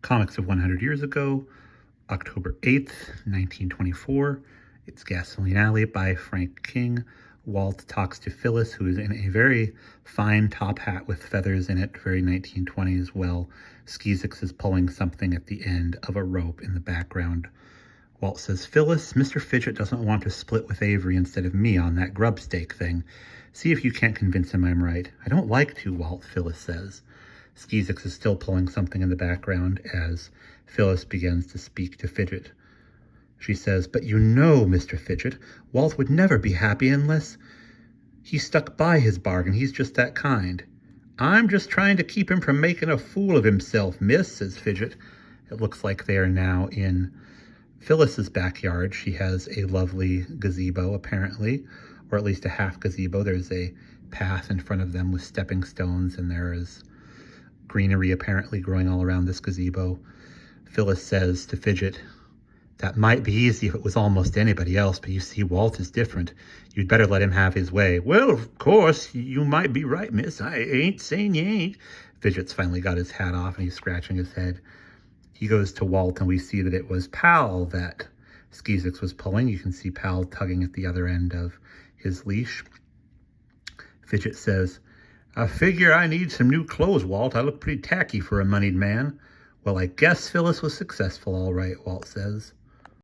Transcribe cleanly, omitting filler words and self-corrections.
Comics of 100 Years Ago, October 8th, 1924. It's Gasoline Alley by Frank King. Walt talks to Phyllis, who is in a very fine top hat with feathers in it, very 1920s, while Skeezix is pulling something at the end of a rope in the background. Walt says, "Phyllis, Mr. Fidget doesn't want to split with Avery instead of me on that grub stake thing. See if you can't convince him I'm right." "I don't like to, Walt," Phyllis says. Skeezix is still pulling something in the background as Phyllis begins to speak to Fidget. She says, "But you know, Mr. Fidget, Walt would never be happy unless he stuck by his bargain. He's just that kind." "I'm just trying to keep him from making a fool of himself, miss," says Fidget. It looks like they are now in Phyllis's backyard. She has a lovely gazebo, apparently, or at least a half gazebo. There's a path in front of them with stepping stones, and there is greenery apparently growing all around this gazebo. Phyllis says to Fidget, "That might be easy if it was almost anybody else, but you see, Walt is different. You'd better let him have his way." "Well, of course, you might be right, miss. I ain't saying you ain't." Fidget's finally got his hat off and he's scratching his head. He goes to Walt and we see that it was Pal that Skeezix was pulling. You can see Pal tugging at the other end of his leash. Fidget says, "I figure I need some new clothes, Walt. I look pretty tacky for a moneyed man." "Well, I guess Phyllis was successful, all right," Walt says.